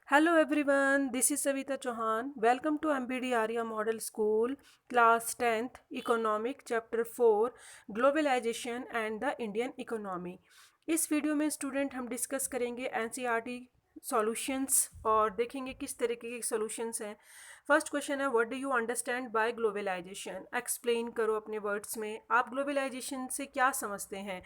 Hello everyone, this is Savita Chauhan. Welcome to MBD Arya Model School, Class 10th, Economic, Chapter 4, Globalization and the Indian Economy. इस video में student हम discuss करेंगे NCERT solutions और देखेंगे किस तरीके के सॉल्यूशंस हैं। फर्स्ट क्वेश्चन है, what do you understand by globalisation. Explain करो अपने वर्ड्स में, आप ग्लोबलाइजेशन से क्या समझते हैं।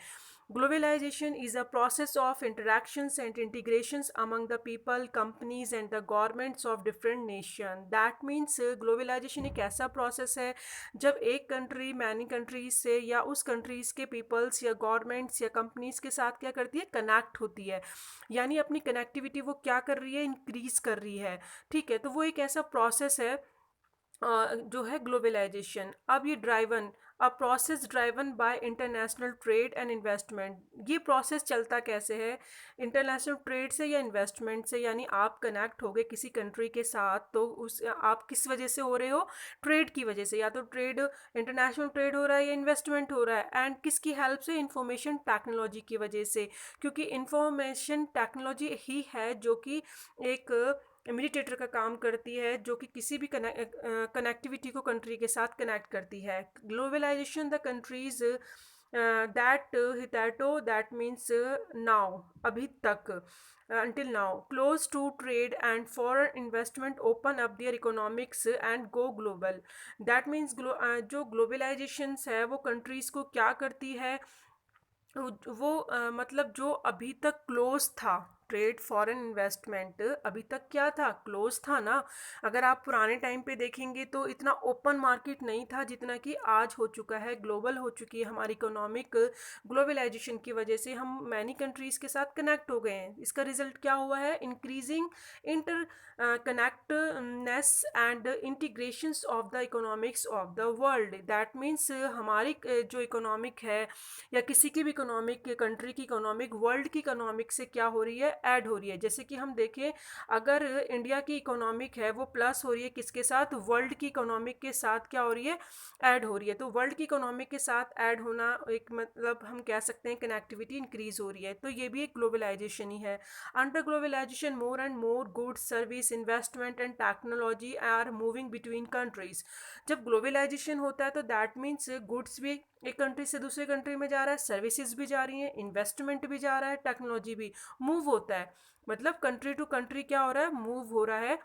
Globalization is a process of interactions and integrations among the people, companies and the governments of different nations. That means globalization एक ऐसा process है जब एक कंट्री मैनी कंट्रीज से या उस कंट्रीज के पीपल्स या गवर्नमेंट्स या कंपनीज के साथ क्या करती है, कनेक्ट होती है। यानी अपनी कनेक्टिविटी वो क्या कर रही है, इंक्रीज कर रही है। ठीक है, तो वो एक ऐसा प्रोसेस है जो है ग्लोबलाइजेशन। अब ये driven a process driven by international trade and investment. ये प्रोसेस चलता कैसे है, इंटरनेशनल ट्रेड से या इन्वेस्टमेंट से। यानी आप कनेक्ट हो गए किसी कंट्री के साथ तो उस आप किस वजह से हो रहे हो, ट्रेड की वजह से। या तो ट्रेड इंटरनेशनल ट्रेड हो रहा है या इन्वेस्टमेंट हो रहा है। एंड किसकी हेल्प से, इंफॉर्मेशन टेक्नोलॉजी की वजह से, क्योंकि इंफॉर्मेशन टेक्नोलॉजी ही है जो कि एक मीडिएटर का काम करती है, जो कि किसी भी कनेक्टिविटी को कंट्री के साथ कनेक्ट करती है। ग्लोबलाइजेशन द कंट्रीज दैट हिटैटो दैट मीन्स नाउ, अभी तक, until now close to trade and foreign investment open up their economics and go global. That means जो ग्लोबलाइजेशन है वो कंट्रीज को क्या करती है, वो मतलब जो अभी तक क्लोज था, ट्रेड फॉरेन इन्वेस्टमेंट अभी तक क्या था, क्लोज था ना। अगर आप पुराने टाइम पे देखेंगे तो इतना ओपन मार्केट नहीं था जितना कि आज हो चुका है। ग्लोबल हो चुकी है हमारी इकोनॉमिक, ग्लोबलाइजेशन की वजह से हम मैनी कंट्रीज़ के साथ कनेक्ट हो गए हैं। इसका रिजल्ट क्या हुआ है, increasing inter connectness and integrations of the economics of the world. That means हमारी जो इकोनॉमिक है या किसी की भी इकोनॉमिक, कंट्री की इकोनॉमिक वर्ल्ड की इकोनॉमिक से क्या हो रही है, ऐड हो रही है। जैसे कि हम देखें, अगर इंडिया की इकोनॉमिक है वो प्लस हो रही है किसके साथ, वर्ल्ड की इकोनॉमिक के साथ क्या हो रही है, ऐड हो रही है। तो वर्ल्ड की इकोनॉमिक के साथ ऐड होना एक मतलब हम कह सकते हैं कनेक्टिविटी इंक्रीज हो रही है। तो ये भी एक ग्लोबलाइजेशन ही है। Under globalisation more and more goods, service, investment and technology are moving between countries. जब ग्लोबलाइजेशन होता है तो दैट मीन्स गुड्स भी एक कंट्री से दूसरे कंट्री में जा रहा है, सर्विसेज भी जा रही हैं, इन्वेस्टमेंट भी जा रहा है, टेक्नोलॉजी भी मूव होता है। मतलब कंट्री टू कंट्री क्या हो रहा है, मूव हो रहा है।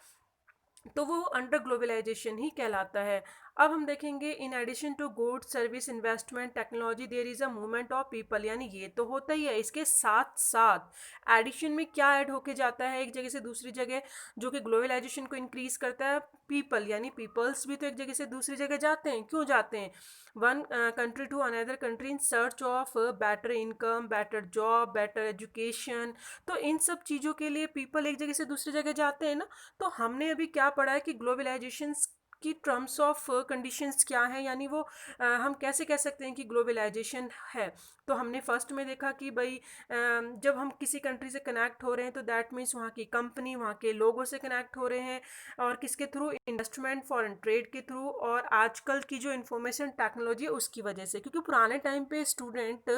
तो वो अंडर ग्लोबलाइजेशन ही कहलाता है। अब हम देखेंगे, in addition to goods, service, investment, technology there is a movement of people. यानी ये तो होता ही है, इसके साथ साथ एडिशन में क्या ऐड होके जाता है एक जगह से दूसरी जगह, जो कि ग्लोबलाइजेशन को इंक्रीज करता है, पीपल। यानी पीपल्स भी तो एक जगह से दूसरी जगह जाते हैं। क्यों जाते हैं, one country to another country in search of better income, better job, better education. तो इन सब चीज़ों के लिए पीपल एक जगह से दूसरी जगह जाते हैं ना। तो हमने अभी क्या पढ़ा है कि ग्लोबलाइजेशन की टर्म्स ऑफ कंडीशंस क्या हैं, यानी वो हम कैसे कह सकते हैं कि ग्लोबलाइजेशन है। तो हमने फर्स्ट में देखा कि भाई जब हम किसी कंट्री से कनेक्ट हो रहे हैं तो दैट मीन्स वहाँ की कंपनी, वहाँ के लोगों से कनेक्ट हो रहे हैं। और किसके थ्रू, इन्वेस्टमेंट, फॉरेन ट्रेड के थ्रू। और आजकल की जो इंफॉर्मेशन टेक्नोलॉजी है उसकी वजह से, क्योंकि पुराने टाइम पे स्टूडेंट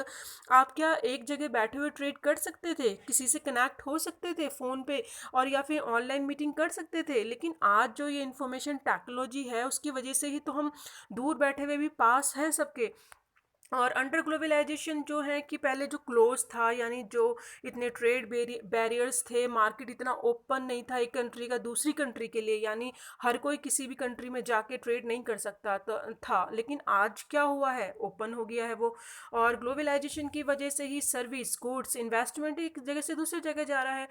आप क्या एक जगह बैठे हुए ट्रेड कर सकते थे, किसी से कनेक्ट हो सकते थे फ़ोन पे और या फिर ऑनलाइन मीटिंग कर सकते थे। लेकिन आज जो ये इन्फॉर्मेशन टेक्नोलॉजी है उसकी वजह से ही तो हम दूर बैठे हुए भी पास हैं सबके। और अंडर ग्लोबलाइजेशन जो है कि पहले जो क्लोज था, यानी जो इतने ट्रेड बैरियर्स थे, मार्केट इतना ओपन नहीं था एक कंट्री का दूसरी कंट्री के लिए, यानी हर कोई किसी भी कंट्री में जाके ट्रेड नहीं कर सकता था। लेकिन आज क्या हुआ है, ओपन हो गया है वो। और ग्लोबलाइजेशन की वजह से ही सर्विस, गुड्स, इन्वेस्टमेंट एक जगह से दूसरी जगह जा रहा है।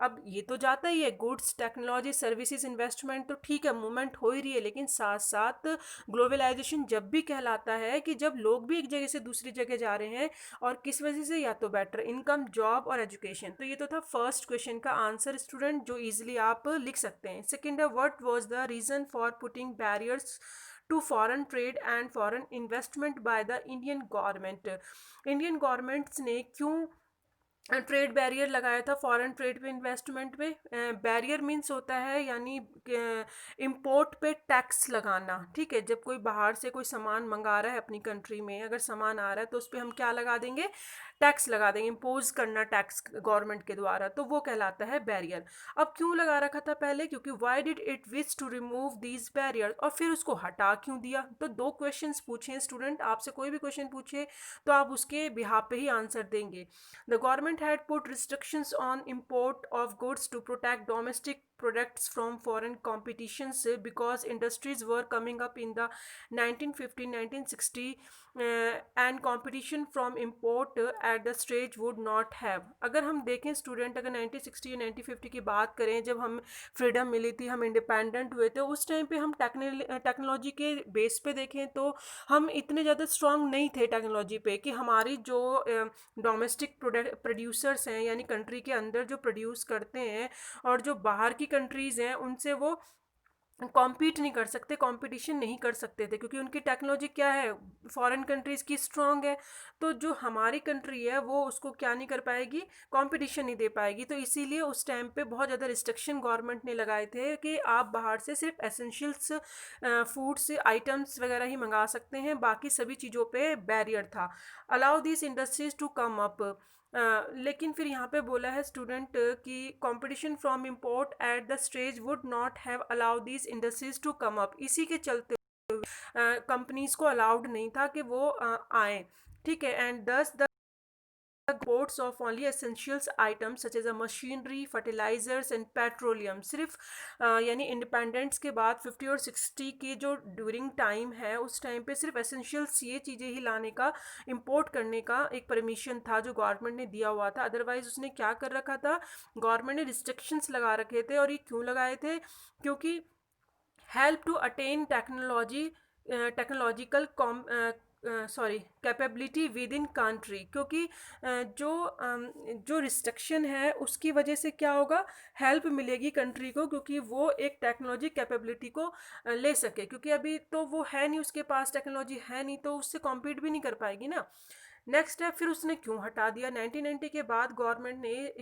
अब ये तो जाता ही है, गुड्स, टेक्नोलॉजी, सर्विसेज, इन्वेस्टमेंट, तो ठीक है मूवमेंट हो ही रही है। लेकिन साथ साथ ग्लोबलाइजेशन जब भी कहलाता है कि जब लोग भी एक जगह से दूसरी जगह जा रहे हैं, और किस वजह से, या तो बेटर इनकम, जॉब और एजुकेशन। तो ये तो था फर्स्ट क्वेश्चन का आंसर स्टूडेंट, जो इजीली आप लिख सकते हैं। सेकेंड है, what was the reason for putting barriers to foreign trade and foreign investment by the Indian government. Indian governments ने क्यों ट्रेड बैरियर लगाया था फॉरेन ट्रेड पे इन्वेस्टमेंट में। बैरियर मीन्स होता है यानी इंपोर्ट पे टैक्स लगाना, ठीक है। जब कोई बाहर से कोई सामान मंगा रहा है अपनी कंट्री में, अगर सामान आ रहा है तो उस पर हम क्या लगा देंगे, टैक्स लगा देंगे, इम्पोज करना टैक्स गवर्नमेंट के द्वारा, तो वो कहलाता है बैरियर। अब क्यों लगा रखा था पहले, क्योंकि why did it wish to remove these barrier, और फिर उसको हटा क्यों दिया। तो दो क्वेश्चंस पूछे स्टूडेंट, आपसे कोई भी क्वेश्चन पूछे तो आप उसके बिहाफ पे ही आंसर देंगे। The government had put restrictions on import of goods to protect domestic products from foreign competitions because industries were coming up in the 1950-1960 and competition from import at the stage would not have। अगर हम देखें student, अगर 1960 या 1950 की बात करें, जब हम फ्रीडम मिली थी, हम इंडिपेंडेंट हुए थे, उस टाइम पे हम टेक्नोलॉजी के बेस पे देखें तो हम इतने ज़्यादा स्ट्रांग नहीं थे टेक्नोलॉजी पे, कि हमारी जो डोमेस्टिक प्रोड्यूसर्स हैं यानी कंट्री के अंदर जो प्रोड्यूस करते हैं और जो बाहर की कंट्रीज़ हैं उनसे वो कॉम्पीट नहीं कर सकते, कंपटीशन नहीं कर सकते थे, क्योंकि उनकी टेक्नोलॉजी क्या है, फॉरेन कंट्रीज़ की स्ट्रांग है। तो जो हमारी कंट्री है वो उसको क्या नहीं कर पाएगी, कंपटीशन नहीं दे पाएगी। तो इसीलिए उस टाइम पे बहुत ज़्यादा रिस्ट्रिक्शन गवर्नमेंट ने लगाए थे कि आप बाहर से सिर्फ एसेंशियल्स फूड्स आइटम्स वगैरह ही मंगा सकते हैं, बाकी सभी चीज़ों पे बैरियर था। Allow this industries to come up. लेकिन फिर यहाँ पे बोला है स्टूडेंट कि competition from import at the stage would not have allow these industries to come up. इसी के चलते कंपनीज को अलाउड नहीं था कि वो आए, ठीक है। एंड दस the imports of only essentials items such as a machinery, fertilizers and petroleum। सिर्फ यानी इंडिपेंडेंस के बाद 50 और 60 की जो ड्यूरिंग टाइम है, उस टाइम पे सिर्फ एसेंशियल्स ये चीज़ें ही लाने का, इंपोर्ट करने का एक परमिशन था जो गवर्नमेंट ने दिया हुआ था। अदरवाइज उसने क्या कर रखा था, गवर्नमेंट ने रिस्ट्रिक्शंस लगा रखे थे। और ये क्यों लगाए थे, क्योंकि help to attain technological capability within country. क्योंकि जो जो रिस्ट्रिक्शन है उसकी वजह से क्या होगा, हेल्प मिलेगी कंट्री को, क्योंकि वो एक टेक्नोलॉजी कैपेबिलिटी को ले सके, क्योंकि अभी तो वो है नहीं, उसके पास टेक्नोलॉजी है नहीं, तो उससे कॉम्पीट भी नहीं कर पाएगी ना। नेक्स्ट है, फिर उसने क्यों हटा दिया, 1990 के बाद गवर्नमेंट ने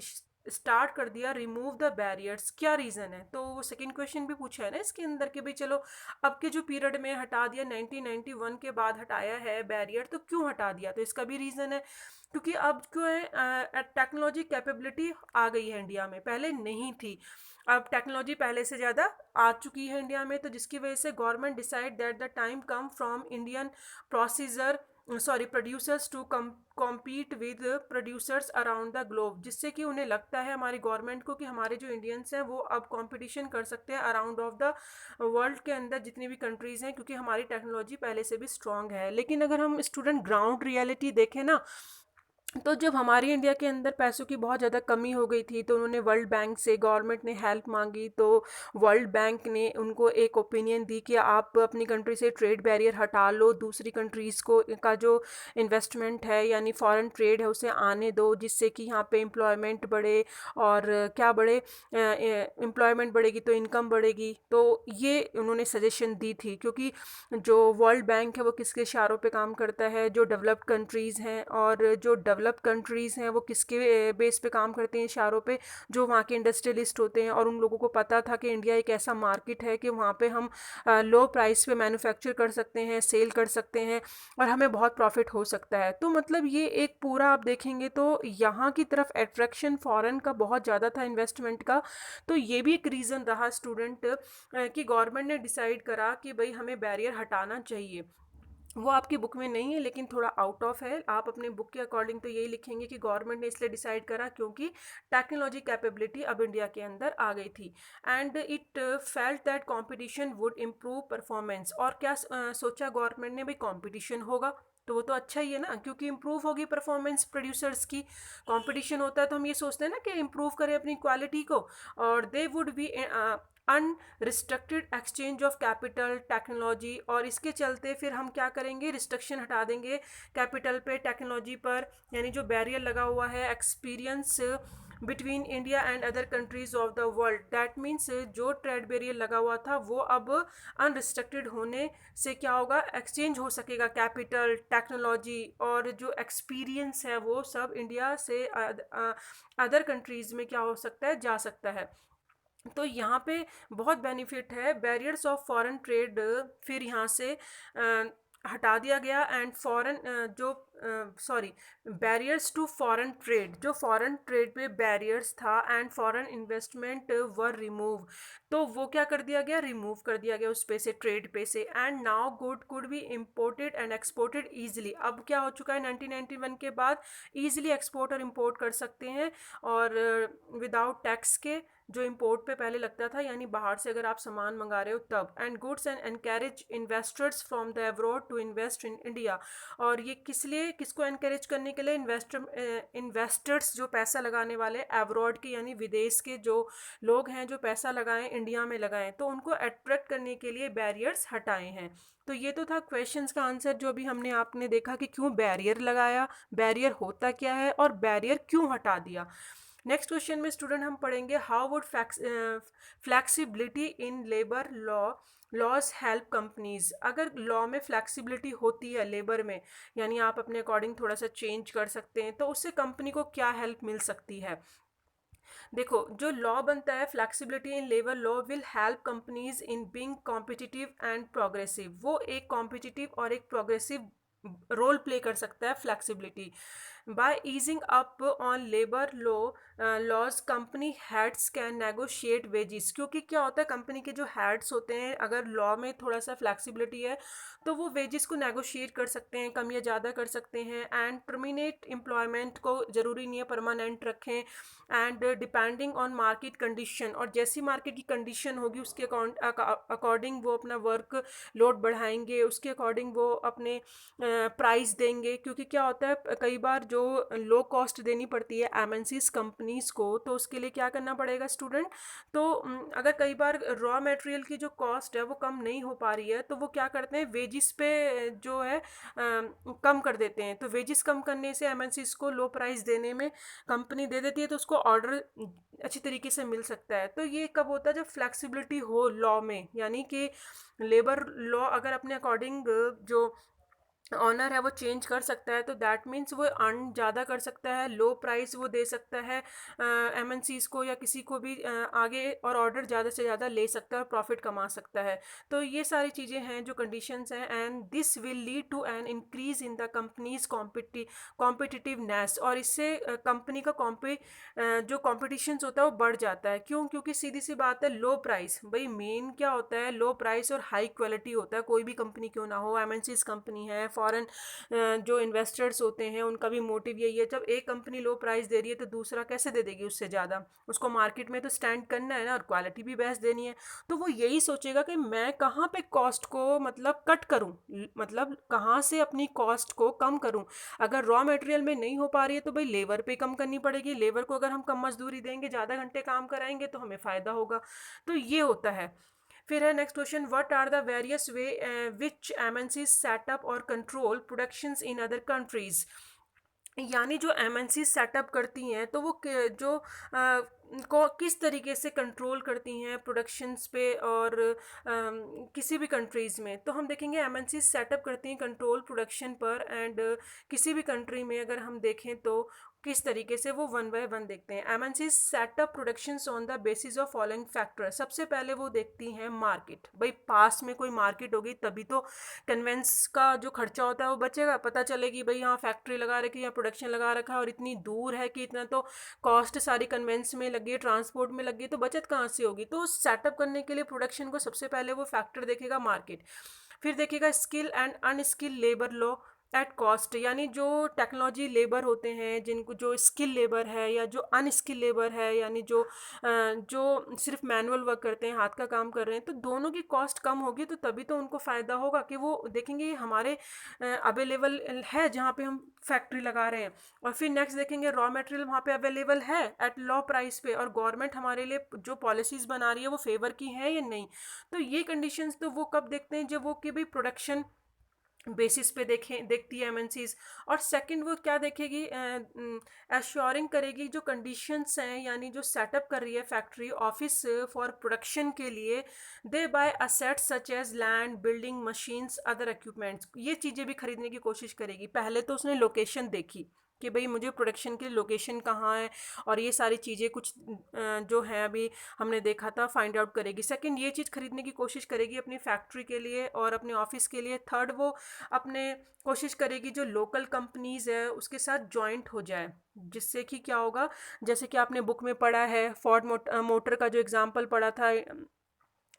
स्टार्ट कर दिया रिमूव द बैरियर्स, क्या रीज़न है। तो वो सेकंड क्वेश्चन भी पूछा है ना इसके अंदर कि भाई चलो अब के जो पीरियड में हटा दिया, 1991 के बाद हटाया है बैरियर, तो क्यों हटा दिया, तो इसका भी रीज़न है, क्योंकि अब क्यों है, टेक्नोलॉजी कैपेबिलिटी आ गई है इंडिया में, पहले नहीं थी। अब टेक्नोलॉजी पहले से ज़्यादा आ चुकी है इंडिया में, तो जिसकी वजह से government decide that the time come from Indian procedure producers to compete with producers around the globe. जिससे कि उन्हें लगता है हमारी गवर्नमेंट को कि हमारे जो इंडियंस हैं वो अब कंपटीशन कर सकते हैं अराउंड ऑफ द वर्ल्ड के अंदर जितनी भी कंट्रीज़ हैं, क्योंकि हमारी टेक्नोलॉजी पहले से भी स्ट्रांग है। लेकिन अगर हम स्टूडेंट ग्राउंड रियलिटी देखें ना, तो जब हमारी इंडिया के अंदर पैसों की बहुत ज़्यादा कमी हो गई थी, तो उन्होंने वर्ल्ड बैंक से गवर्नमेंट ने हेल्प मांगी, तो वर्ल्ड बैंक ने उनको एक ओपिनियन दी कि आप अपनी कंट्री से ट्रेड बैरियर हटा लो, दूसरी कंट्रीज़ को का जो इन्वेस्टमेंट है यानी फॉरेन ट्रेड है उसे आने दो, जिससे कि यहाँ पे एम्प्लॉयमेंट बढ़े, और क्या बढ़े, एम्प्लॉयमेंट बढ़ेगी तो इनकम बढ़ेगी। तो ये उन्होंने सजेशन दी थी, क्योंकि जो वर्ल्ड बैंक है वो किसके इशारों पे काम करता है, जो डेवलप्ड कंट्रीज़ हैं, और जो डेवलप्ड कंट्रीज़ हैं वो किसके बेस पे काम करते हैं, इशारों पे, जो वहाँ के इंडस्ट्रियलिस्ट होते हैं। और उन लोगों को पता था कि इंडिया एक ऐसा मार्केट है कि वहाँ पे हम लो प्राइस पे मैन्युफैक्चर कर सकते हैं, सेल कर सकते हैं, और हमें बहुत प्रॉफिट हो सकता है। तो मतलब ये एक पूरा आप देखेंगे तो यहाँ की तरफ अट्रैक्शन फॉरेन का बहुत ज़्यादा था, इन्वेस्टमेंट का। तो ये भी एक रीज़न रहा स्टूडेंट कि गवर्नमेंट ने डिसाइड करा कि भाई हमें बैरियर हटाना चाहिए। वो आपकी बुक में नहीं है लेकिन थोड़ा आउट ऑफ है, आप अपने बुक के अकॉर्डिंग तो यही लिखेंगे कि गवर्नमेंट ने इसलिए डिसाइड करा क्योंकि टेक्नोलॉजी कैपेबिलिटी अब इंडिया के अंदर आ गई थी, and it felt that competition would improve performance. और क्या सोचा गवर्नमेंट ने, भाई कंपटीशन होगा तो वो तो अच्छा ही है ना, क्योंकि इम्प्रूव होगी परफॉर्मेंस प्रोड्यूसर्स की। कंपटीशन होता है तो हम ये सोचते हैं ना कि इम्प्रूव करें अपनी क्वालिटी को, और they would be unrestricted exchange of capital technology. और इसके चलते फिर हम क्या करेंगे, रिस्ट्रिक्शन हटा देंगे कैपिटल पे, टेक्नोलॉजी पर, यानी जो बैरियर लगा हुआ है experience between India and other countries of the world. That means जो ट्रेड बैरियर लगा हुआ था वो अब अनरिस्ट्रिक्टेड होने से क्या होगा, एक्सचेंज हो सकेगा, कैपिटल, टेक्नोलॉजी और जो एक्सपीरियंस है वो सब इंडिया से अदर कंट्रीज़ में क्या हो सकता है, जा सकता है। तो यहाँ पे बहुत बेनिफिट है। बैरियर्स ऑफ फॉरेन ट्रेड फिर यहाँ से हटा दिया गया एंड फॉरेन जो sorry barriers to foreign trade, जो फॉरेन ट्रेड पे बैरियर्स था and foreign investment were remove, तो वो क्या कर दिया गया, रिमूव कर दिया गया उस पे से, ट्रेड पे से। And now good could be imported and exported easily. अब क्या हो चुका है 1991 के बाद, ईजिली एक्सपोर्ट और इम्पोर्ट कर सकते हैं और विदाउट टैक्स के, जो इंपोर्ट पे पहले लगता था, यानी बाहर से अगर आप सामान मंगा रहे हो तब। And goods and encourage investors from the abroad to invest in India. और ये किस लिए, किसको एनकरेज करने के लिए, इन्वेस्टर्स जो पैसा लगाने वाले अब्रॉड के, यानी विदेश के जो लोग हैं जो पैसा लगाएं इंडिया में लगाएं, तो उनको अट्रैक्ट करने के लिए बैरियर्स हटाए हैं। तो ये तो था क्वेश्चंस का आंसर जो अभी हमने आपने देखा कि क्यों बैरियर लगाया, बैरियर होता क्या है और बैरियर क्यों हटा दिया। नेक्स्ट क्वेश्चन में स्टूडेंट हम पढ़ेंगे how would flexibility in labour laws help companies. अगर लॉ में फ्लेक्सिबिलिटी होती है लेबर में, यानी आप अपने अकॉर्डिंग थोड़ा सा चेंज कर सकते हैं, तो उससे कंपनी को क्या हेल्प मिल सकती है। देखो, जो लॉ बनता है flexibility in labour law will help companies in being competitive and progressive. वो एक कॉम्पिटिटिव और एक प्रोग्रेसिव रोल प्ले कर सकता है flexibility. By easing up on labour laws company heads can negotiate wages. क्योंकि क्या होता है, कंपनी के जो हेड्स होते हैं, अगर लॉ में थोड़ा सा फ्लेक्सिबिलिटी है तो वो वेजिस को नेगोशिएट कर सकते हैं, कम या ज़्यादा कर सकते हैं। एंड टर्मिनेट एम्प्लॉयमेंट को ज़रूरी नहीं है परमानेंट रखें। And depending on market condition, और जैसी मार्केट की कंडीशन होगी उसके अकॉर्डिंग वो अपना वर्क लोड बढ़ाएंगे, उसके अकॉर्डिंग वो अपने प्राइस देंगे। क्योंकि क्या होता है, कई बार जो लो कॉस्ट देनी पड़ती है एमएनसीज कंपनीज़ को, तो उसके लिए क्या करना पड़ेगा स्टूडेंट, तो अगर कई बार रॉ मटेरियल की जो कॉस्ट है वो कम नहीं हो पा रही है, तो वो क्या करते हैं, वेजिस पे जो है कम कर देते हैं। तो वेजिस कम करने से एमएनसीज को लो प्राइस देने में कंपनी दे देती है, तो उसको ऑर्डर अच्छी तरीके से मिल सकता है। तो ये कब होता है, जब फ्लेक्सिबिलिटी हो लॉ में, यानी कि लेबर लॉ अगर अपने अकॉर्डिंग जो ऑनर है वो चेंज कर सकता है, तो दैट मीन्स वो अर्न ज़्यादा कर सकता है, लो प्राइस वो दे सकता है एमएनसीज को या किसी को भी आगे, और ऑर्डर ज़्यादा से ज़्यादा ले सकता है और प्रॉफिट कमा सकता है। तो ये सारी चीज़ें हैं जो कंडीशंस हैं, and this will lead to an increase in the companies competitiveness. और इससे कंपनी का जो कॉम्पिटिशन्स होता है वो बढ़ जाता है। क्यों, क्योंकि सीधी सी बात है, लो प्राइस, भाई मेन क्या होता है, लो प्राइस और हाई क्वालिटी होता है। कोई भी कंपनी क्यों ना हो, एमएनसीज कंपनी है, फॉरेन जो इन्वेस्टर्स होते हैं उनका भी मोटिव यही है। जब एक कंपनी लो प्राइस दे रही है तो दूसरा कैसे दे देगी उससे ज़्यादा, उसको मार्केट में तो स्टैंड करना है ना, और क्वालिटी भी बेस्ट देनी है। तो वो यही सोचेगा कि मैं कहाँ पे कॉस्ट को मतलब कट करूँ, मतलब कहाँ से अपनी कॉस्ट को कम करूँ। अगर रॉ मटेरियल में नहीं हो पा रही है तो भाई लेबर पे कम करनी पड़ेगी। लेबर को अगर हम कम मजदूरी देंगे, ज़्यादा घंटे काम कराएंगे, तो हमें फ़ायदा होगा। तो ये होता है। फिर है next question, what are the various way which MNCs set up और control productions in other countries. यानी जो एमएनसी सेटअप करती हैं तो वो जो को किस तरीके से कंट्रोल करती हैं प्रोडक्शंस पे, और किसी भी कंट्रीज़ में। तो हम देखेंगे एमएनसी सेटअप करती हैं कंट्रोल प्रोडक्शन पर, एंड किसी भी कंट्री में अगर हम देखें तो किस तरीके से, वो वन बाय वन देखते हैं। MNC setup productions on the basis of following factor. सबसे पहले वो देखती हैं मार्केट, भाई पास में कोई मार्केट होगी तभी तो कन्वेंस का जो खर्चा होता है वो बचेगा। पता चलेगी भाई यहाँ फैक्ट्री लगा रखी है, यहाँ प्रोडक्शन लगा रखा है और इतनी दूर है कि इतना तो कॉस्ट सारी कन्वेंस में लगी है, ट्रांसपोर्ट में लगी है, तो बचत कहाँ से होगी। तो सेटअप करने के लिए प्रोडक्शन को सबसे पहले वो फैक्टर देखेगा मार्केट। फिर देखेगा skill and unskilled labour law at cost, यानी जो टेक्नोलॉजी लेबर होते हैं, जिनको जो स्किल लेबर है या जो अनस्किल लेबर है, यानी जो सिर्फ मैनुअल वर्क करते हैं, हाथ का काम कर रहे हैं, तो दोनों की कॉस्ट कम होगी तो तभी तो उनको फ़ायदा होगा कि वो देखेंगे हमारे अवेलेबल है जहाँ पे हम फैक्ट्री लगा रहे हैं। और फिर नेक्स्ट देखेंगे रॉ मटेरियल वहाँ पे अवेलेबल है एट लो प्राइस पे, और गवर्नमेंट हमारे लिए जो पॉलिसीज़ बना रही है वो फेवर की है या नहीं। तो ये कंडीशंस तो वो कब देखते हैं, जब वो कि भाई प्रोडक्शन बेसिस पे देखती है एमएनसीज। और सेकंड वो क्या देखेगी, एश्योरिंग करेगी जो कंडीशंस हैं, यानी जो सेटअप कर रही है फैक्ट्री ऑफिस फॉर प्रोडक्शन के लिए, they buy assets such as land, building, machines, other equipments, ये चीज़ें भी खरीदने की कोशिश करेगी। पहले तो उसने लोकेशन देखी कि भाई मुझे प्रोडक्शन के लिए लोकेशन कहाँ है, और ये सारी चीज़ें कुछ जो है अभी हमने देखा था फाइंड आउट करेगी। सेकंड ये चीज़ खरीदने की कोशिश करेगी अपनी फैक्ट्री के लिए और अपने ऑफिस के लिए। थर्ड वो अपने कोशिश करेगी जो लोकल कंपनीज है उसके साथ जॉइंट हो जाए, जिससे कि क्या होगा, जैसे कि आपने बुक में पढ़ा है फोर्ड मोटर का जो एग्जांपल पढ़ा था,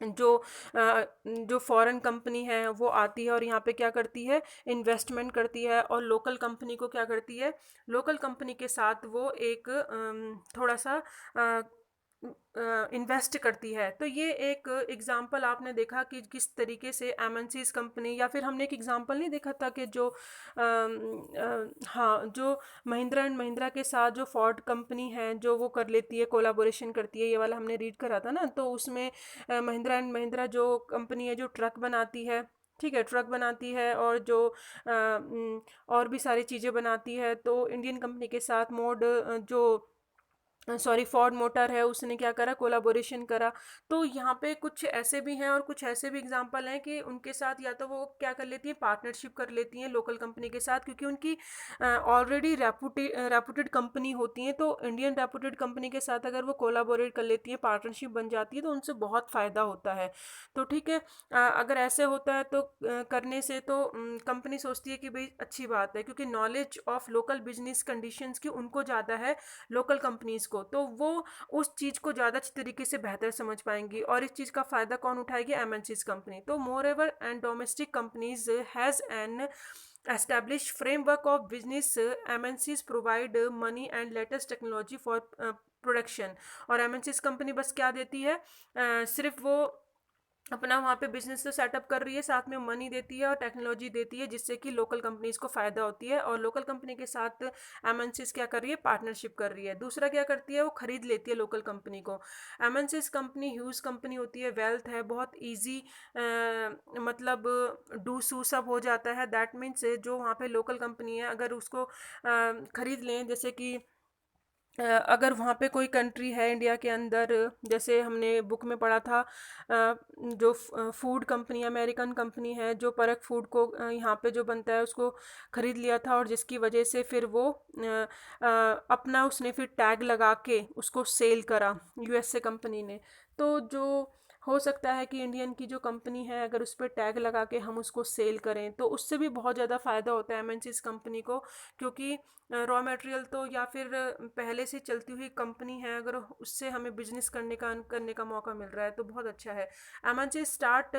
जो जो फॉरेन कंपनी है वो आती है और यहाँ पे क्या करती है, इन्वेस्टमेंट करती है, और लोकल कंपनी को क्या करती है, लोकल कंपनी के साथ वो एक थोड़ा सा इन्वेस्ट करती है। तो ये एक एग्जांपल आपने देखा कि किस तरीके से एमएनसीज कंपनी, या फिर हमने एक एग्जांपल नहीं देखा था कि जो हाँ, जो महिंद्रा एंड महिंद्रा के साथ जो फोर्ड कंपनी है जो वो कर लेती है, कोलाबोरेशन करती है, ये वाला हमने रीड करा था ना। तो उसमें महिंद्रा एंड महिंद्रा जो कंपनी है जो ट्रक बनाती है, ठीक है, ट्रक बनाती है, और जो और भी सारी चीज़ें बनाती है, तो इंडियन कंपनी के साथ जो सॉरी फोर्ड मोटर है उसने क्या करा, कोलाबोरेशन करा। तो यहाँ पे कुछ ऐसे भी हैं और कुछ ऐसे भी एग्जांपल हैं कि उनके साथ या तो वो क्या कर लेती हैं, पार्टनरशिप कर लेती हैं लोकल कंपनी के साथ, क्योंकि उनकी ऑलरेडी रेपुटेड कंपनी होती हैं। तो इंडियन रेपुटेड कंपनी के साथ अगर वो कोलाबोरेट कर लेती हैं, पार्टनरशिप बन जाती है, तो उनसे बहुत फ़ायदा होता है। तो ठीक है, अगर ऐसे होता है तो करने से तो कंपनी सोचती है कि भाई अच्छी बात है, क्योंकि knowledge of local business conditions की उनको ज़्यादा है लोकल कंपनीज को, तो वो उस चीज़ को ज़्यादा अच्छी तरीके से बेहतर समझ पाएंगी। और इस चीज़ का फ़ायदा कौन उठाएगी, एमएनसीज कंपनी। तो moreover and domestic companies has an established framework of business, MNCs provide money and latest technology for production. और एमएनसीज कंपनी बस क्या देती है, सिर्फ वो अपना वहाँ पे बिजनेस तो सेटअप कर रही है, साथ में मनी देती है और टेक्नोलॉजी देती है, जिससे कि लोकल कंपनीज को फ़ायदा होती है। और लोकल कंपनी के साथ एमएनसीज क्या कर रही है, पार्टनरशिप कर रही है। दूसरा क्या करती है, वो खरीद लेती है लोकल कंपनी को। एमएनसीज कंपनी ह्यूज कंपनी होती है, वेल्थ है, बहुत ईजी मतलब डू सू सब हो जाता है। दैट मीन्स जो वहाँ पे लोकल कंपनी है अगर उसको खरीद लें, जैसे कि अगर वहाँ पे कोई कंट्री है इंडिया के अंदर, जैसे हमने बुक में पढ़ा था, जो फूड कंपनी, अमेरिकन कंपनी है जो परक फूड को यहाँ पे जो बनता है उसको ख़रीद लिया था, और जिसकी वजह से फिर वो अपना उसने फिर टैग लगा के उसको सेल करा यूएसए कंपनी ने। तो जो हो सकता है कि इंडियन की जो कंपनी है अगर उस पर टैग लगा के हम उसको सेल करें तो उससे भी बहुत ज़्यादा फ़ायदा होता है एमएनसीज कंपनी को, क्योंकि रॉ मटेरियल तो या फिर पहले से चलती हुई कंपनी है, अगर उससे हमें बिजनेस करने का मौका मिल रहा है तो बहुत अच्छा है। MNC start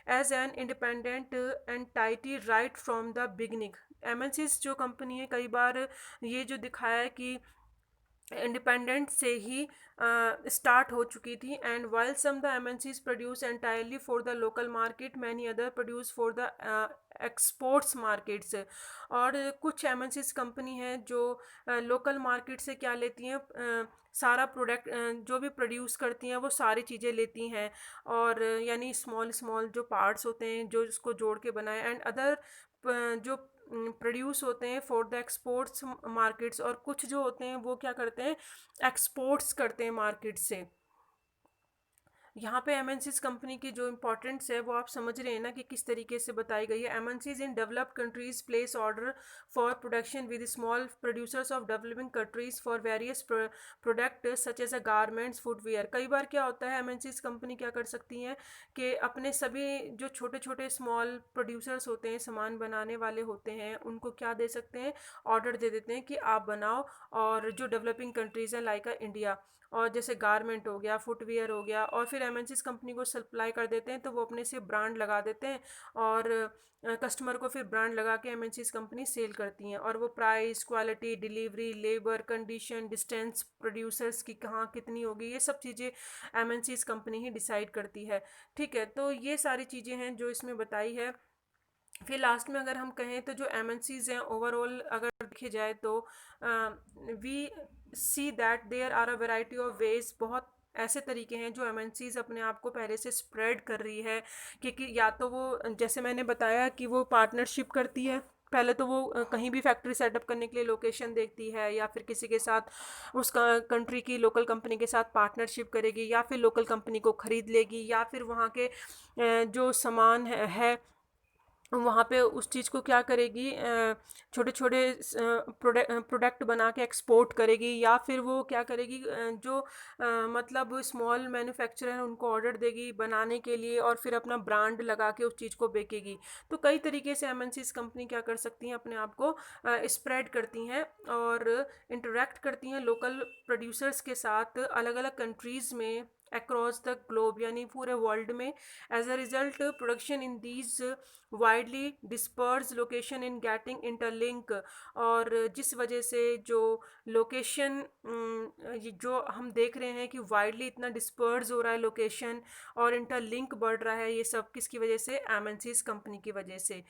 as an independent entity right from the beginning. MNCs जो कंपनी है कई बार ये जो दिखाया है कि इंडिपेंडेंट से ही स्टार्ट हो चुकी थी। And while some the MNCs produce entirely for the local market, many other produce for the exports markets. और कुछ एमएनसीज कंपनी हैं जो लोकल मार्केट से क्या लेती हैं, सारा प्रोडक्ट जो भी प्रोड्यूस करती हैं वो सारी चीज़ें लेती हैं, और यानी स्मॉल स्मॉल जो पार्ट्स होते हैं जो इसको जोड़ के बनाए, एंड अदर जो प्रोड्यूस होते हैं फॉर द एक्सपोर्ट्स मार्केट्स, और कुछ जो होते हैं वो क्या करते हैं, एक्सपोर्ट्स करते हैं मार्केट से। यहाँ पे एमएनसीज कंपनी की जो इंपॉर्टेंस है वो आप समझ रहे हैं ना कि किस तरीके से बताई गई है। MNCs in developed countries place order for production with small producers of developing countries for various product such as a garments, footwear. कई बार क्या होता है, एमएनसीज कंपनी क्या कर सकती हैं कि अपने सभी जो छोटे छोटे स्मॉल प्रोड्यूसर्स होते हैं, सामान बनाने वाले होते हैं, उनको क्या दे सकते हैं, ऑर्डर दे देते हैं कि आप बनाओ। और जो डेवलपिंग कंट्रीज़ हैं लाइक इंडिया, और जैसे गारमेंट हो गया, फुटवियर हो गया, और फिर एमएनसीज कंपनी को सप्लाई कर देते हैं, तो वो अपने से ब्रांड लगा देते हैं और कस्टमर को फिर ब्रांड लगा के एमएनसीज कंपनी सेल करती हैं। और वो price, quality, delivery, labour, condition, distance, producers की कहाँ कितनी होगी, ये सब चीज़ें एमएनसीज कंपनी ही डिसाइड करती है। ठीक है, तो ये सारी चीज़ें हैं जो इसमें बताई है। फिर लास्ट में अगर हम कहें तो जो एमएनसीज हैं ओवरऑल अगर देखे जाए तो we see that there are a variety of ways, बहुत ऐसे तरीके हैं जो एमएनसीज अपने आप को पहले से स्प्रेड कर रही है, क्योंकि या तो वो जैसे मैंने बताया कि वो पार्टनरशिप करती है, पहले तो वो कहीं भी फैक्ट्री सेटअप करने के लिए लोकेशन देखती है, या फिर किसी के साथ उस कंट्री की लोकल कंपनी के साथ पार्टनरशिप करेगी, या फिर लोकल कंपनी को ख़रीद लेगी, या फिर वहाँ के जो सामान है वहाँ पे उस चीज़ को क्या करेगी, छोटे छोटे प्रोडक्ट बना के एक्सपोर्ट करेगी, या फिर वो क्या करेगी, जो मतलब स्मॉल मैन्युफैक्चरर हैं उनको ऑर्डर देगी बनाने के लिए, और फिर अपना ब्रांड लगा के उस चीज़ को बेचेगी। तो कई तरीके से एमएनसीज कंपनी क्या कर सकती हैं, अपने आप को स्प्रेड करती हैं और इंटरेक्ट करती हैं लोकल प्रोड्यूसर्स के साथ अलग अलग कंट्रीज़ में अक्रॉस द ग्लोब, यानी पूरे वर्ल्ड में। As a result production in these widely disperse location in getting interlink, और जिस वजह से जो लोकेशन जो हम देख रहे हैं कि वाइडली इतना डिस्पर्स हो रहा है लोकेशन, और इंटरलिंक बढ़ रहा है, ये सब किसकी वजह से, एमएनसीज कंपनी की वजह से।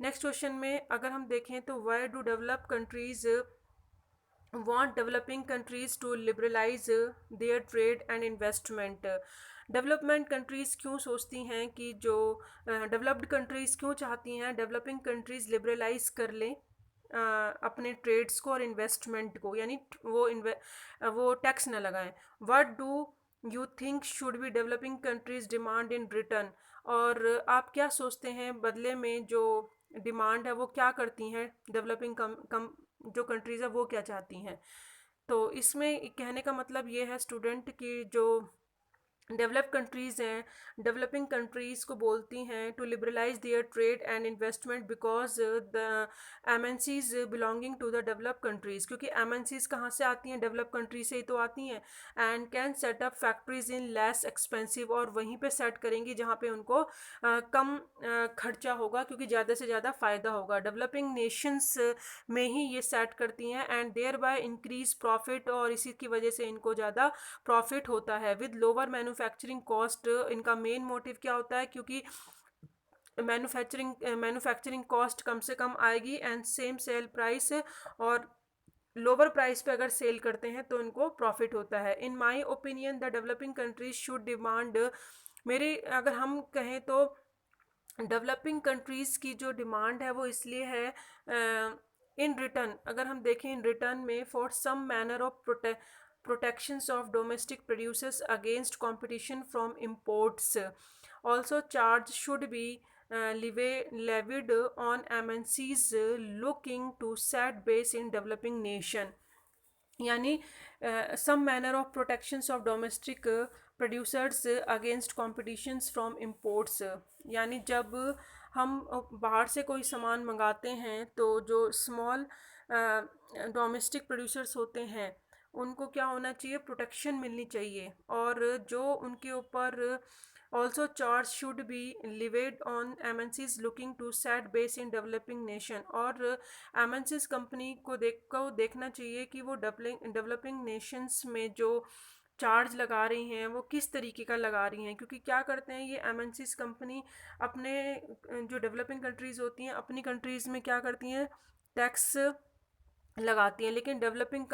नेक्स्ट क्वेश्चन में अगर हम देखें तो why do develop countries want developing countries to liberalize their trade and investment। Development countries क्यों सोचती हैं कि जो डेवलप्ड कंट्रीज़ क्यों चाहती हैं डेवलपिंग कंट्रीज़ लिबरलाइज कर लें अपने ट्रेड्स को और इन्वेस्टमेंट को, यानी वो टैक्स ना लगाएं। What do you think should be developing countries demand in return, और आप क्या सोचते हैं बदले में जो डिमांड है वो क्या करती हैं डेवलपिंग कम जो कंट्रीज़ है वो क्या चाहती हैं। तो इसमें कहने का मतलब ये है स्टूडेंट कि जो डेवलप कंट्रीज़ हैं डेवलपिंग कंट्रीज़ को बोलती हैं to liberalise their trade and investment because the MNCs belonging to the develop countries, क्योंकि एमएनसीज कहाँ से आती हैं, डेवलप कंट्री से ही तो आती हैं। And can set up factories in less expensive, और वहीं पे सेट करेंगी जहाँ पे उनको कम खर्चा होगा, क्योंकि ज़्यादा से ज़्यादा फ़ायदा होगा। डेवलपिंग नेशंस में ही ये सेट करती हैं and thereby increase profit, और इसी की वजह से इनको ज़्यादा प्रॉफिट होता है विद लोअर मैन्युफैक्चरिंग कॉस्ट। इनका मेन मोटिव क्या होता है, क्योंकि मैन्युफैक्चरिंग कॉस्ट कम से कम आएगी एंड सेम सेल प्राइस, और लोअर प्राइस पे अगर सेल करते हैं तो इनको प्रॉफिट होता है। In my opinion the developing countries should demand, मेरे अगर हम कहें तो डेवलपिंग कंट्रीज़ की जो डिमांड है वो इसलिए है इन रिटर्न, अगर हम देखें इन रिटर्न में for some manner of protections of domestic producers against competition from imports. Also, charge should be levied on MNCs looking to set base in developing nation, यानी some manner of protections of domestic producers against competitions from imports, यानी जब हम बाहर से कोई सामान मंगाते हैं तो जो स्मॉल डोमेस्टिक प्रोड्यूसर्स होते हैं उनको क्या होना चाहिए, प्रोटेक्शन मिलनी चाहिए, और जो उनके ऊपर also charge should be levied on MNCs looking to set base in developing nation, और एमएनसीज कंपनी को देखना चाहिए कि वो डेवलपिंग नेशंस में जो चार्ज लगा रही हैं वो किस तरीके का लगा रही हैं, क्योंकि क्या करते हैं ये एमएनसीज कंपनी अपने जो डेवलपिंग कंट्रीज़ होती हैं अपनी कंट्रीज़ में क्या करती हैं, टैक्स लगाती हैं, लेकिन डेवलपिंग